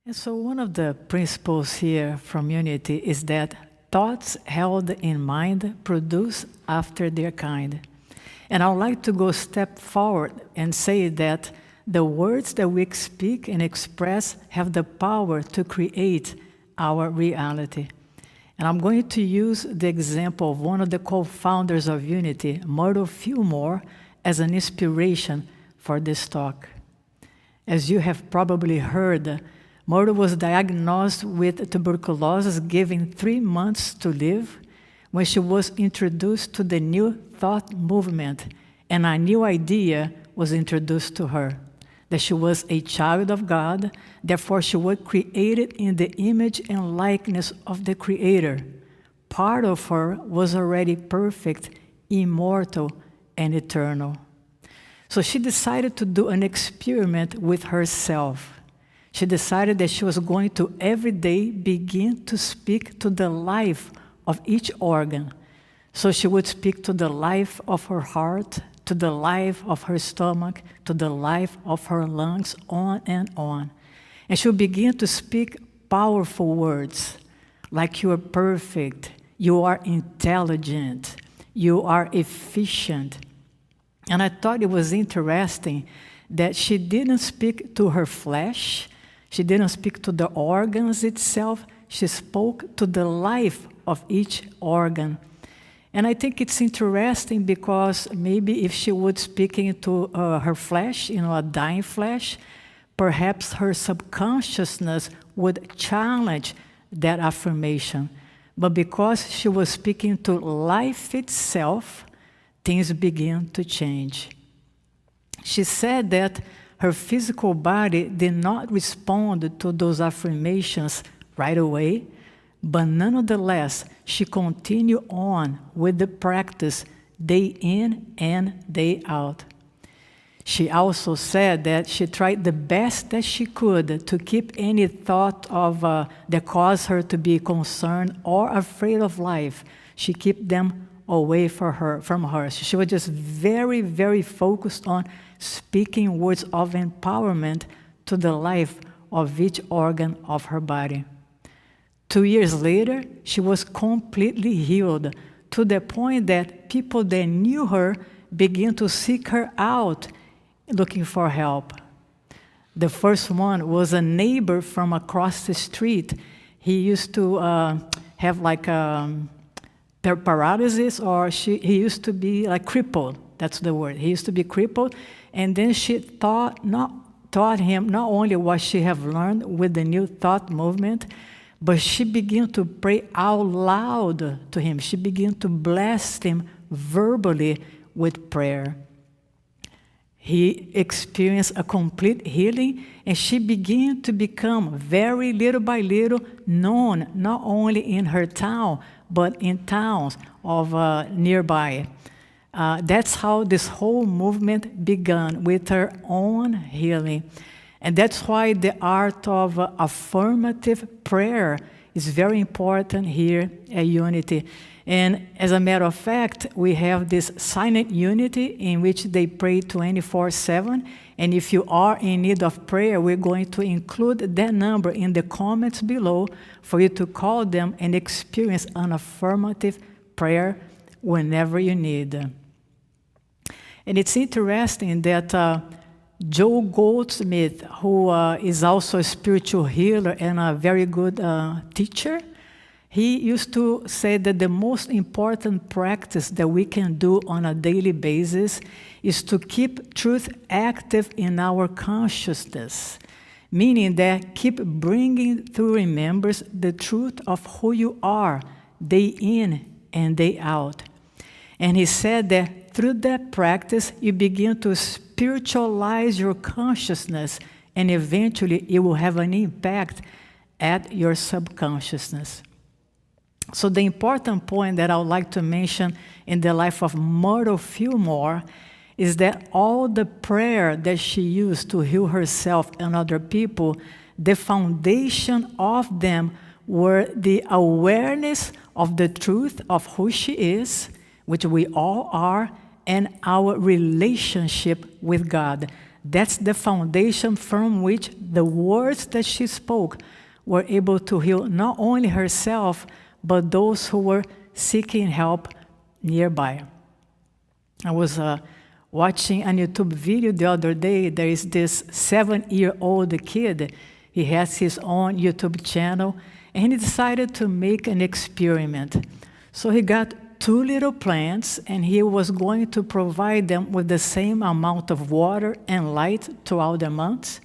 And so one of the principles here from Unity is that thoughts held in mind produce after their kind. And I would like to go a step forward and say that the words that we speak and express have the power to create our reality. And I'm going to use the example of one of the co-founders of Unity, Myrtle Fillmore, as an inspiration for this talk. As you have probably heard, Myrtle was diagnosed with tuberculosis, given 3 months to live, when she was introduced to the New Thought movement, and a new idea was introduced to her, that she was a child of God, therefore she was created in the image and likeness of the Creator. Part of her was already perfect, immortal, and eternal. So she decided to do an experiment with herself. She decided that she was going to every day begin to speak to the life of each organ. So she would speak to the life of her heart, to the life of her stomach, to the life of her lungs, on and on. And she would begin to speak powerful words, like you are perfect, you are intelligent, you are efficient. And I thought it was interesting that she didn't speak to her flesh, she didn't speak to the organs itself, she spoke to the life of each organ. And I think it's interesting because maybe if she would speak into her flesh, a dying flesh, perhaps her subconsciousness would challenge that affirmation. But because she was speaking to life itself, things began to change. She said that her physical body did not respond to those affirmations right away, but nonetheless, she continued on with the practice day in and day out. She also said that she tried the best that she could to keep any thought of that caused her to be concerned or afraid of life. She kept them away from her. She was just very, very focused on speaking words of empowerment to the life of each organ of her body. 2 years later, she was completely healed, to the point that people that knew her began to seek her out looking for help. The first one was a neighbor from across the street. He used to have like paralysis, or he used to be like crippled. That's the word. He used to be crippled, and then she taught him not only what she have learned with the New Thought movement, but she began to pray out loud to him. She began to bless him verbally with prayer. He experienced a complete healing, and she began to become, very little by little, known not only in her town, but in towns of nearby. That's how this whole movement began, with her own healing. And that's why the art of affirmative prayer is very important here at Unity. And as a matter of fact, we have this silent unity in which they pray 24/7. And if you are in need of prayer, we're going to include that number in the comments below for you to call them and experience an affirmative prayer whenever you need. And it's interesting that Joe Goldsmith, who is also a spiritual healer and a very good teacher, he used to say that the most important practice that we can do on a daily basis is to keep truth active in our consciousness, meaning that keep bringing to remembrance the truth of who you are day in and day out. And he said that through that practice, you begin to spiritualize your consciousness, and eventually it will have an impact at your subconsciousness. So the important point that I would like to mention in the life of Myrtle Fillmore is that all the prayer that she used to heal herself and other people, the foundation of them were the awareness of the truth of who she is, which we all are, and our relationship with God. That's the foundation from which the words that she spoke were able to heal not only herself, but those who were seeking help nearby. I was watching a YouTube video the other day. There is this 7-year-old kid. He has his own YouTube channel, and he decided to make an experiment. So he got 2 little plants, and he was going to provide them with the same amount of water and light throughout the months.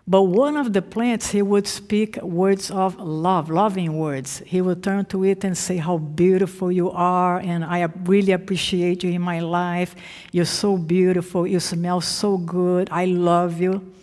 But one of the plants, he would speak words of love, loving words. He would turn to it and say how beautiful you are, and I really appreciate you in my life. You're so beautiful, you smell so good, I love you.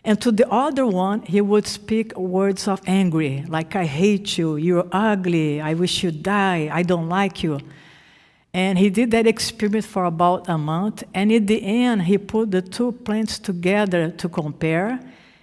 And to the other one, he would speak words of angry, like I hate you, you're ugly, I wish you die, I don't like you. And he did that experiment for about a month, and in the end, he put the 2 plants together to compare,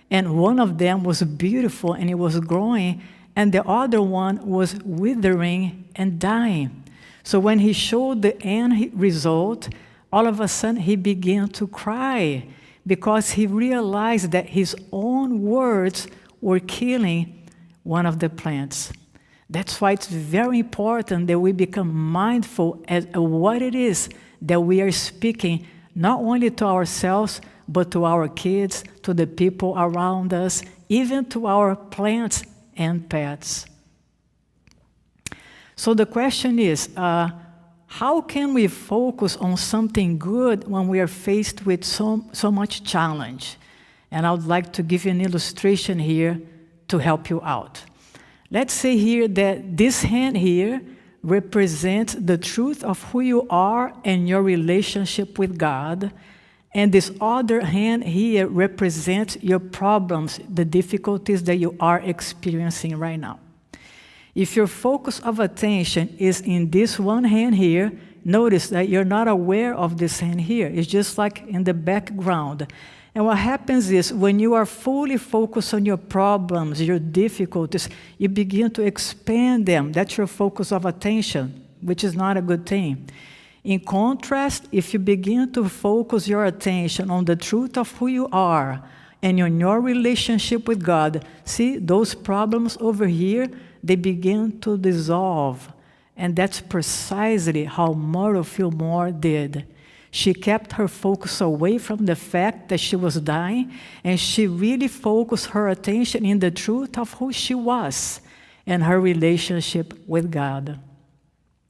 and one of them was beautiful and it was growing, and the other one was withering and dying. So when he showed the end result, all of a sudden he began to cry because he realized that his own words were killing one of the plants. That's why it's very important that we become mindful of what it is that we are speaking, not only to ourselves, but to our kids, to the people around us, even to our plants and pets. So the question is, how can we focus on something good when we are faced with so much challenge? And I would like to give you an illustration here to help you out. Let's say here that this hand here represents the truth of who you are and your relationship with God, and this other hand here represents your problems, the difficulties that you are experiencing right now. If your focus of attention is in this one hand here, notice that you're not aware of this hand here. It's just like in the background. And what happens is when you are fully focused on your problems, your difficulties, you begin to expand them. That's your focus of attention, which is not a good thing. In contrast, if you begin to focus your attention on the truth of who you are and on your relationship with God, see, those problems over here, they begin to dissolve. And that's precisely how Myrtle Fillmore did. She kept her focus away from the fact that she was dying, and she really focused her attention in the truth of who she was and her relationship with God.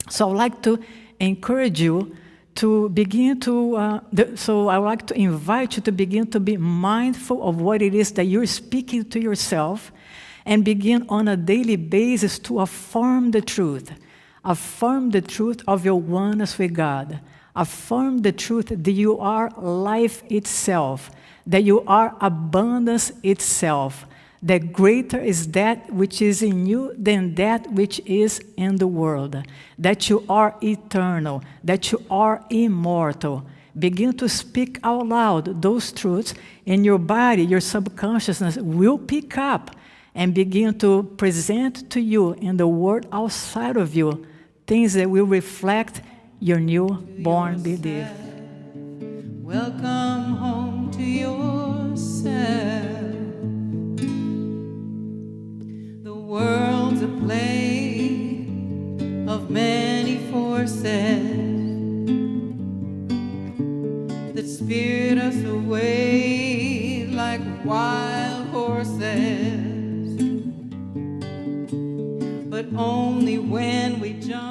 So I'd like to encourage you to begin to, so I would like to invite you to begin to be mindful of what it is that you're speaking to yourself, and begin on a daily basis to affirm the truth. Affirm the truth of your oneness with God. Affirm the truth that you are life itself, that you are abundance itself, that greater is that which is in you than that which is in the world, that you are eternal, that you are immortal. Begin to speak out loud those truths, and your body, your subconsciousness will pick up and begin to present to you in the world outside of you things that will reflect your newborn belief. Welcome home to yourself. The world's a play of many forces that spirit us away like wild horses. But only when we jump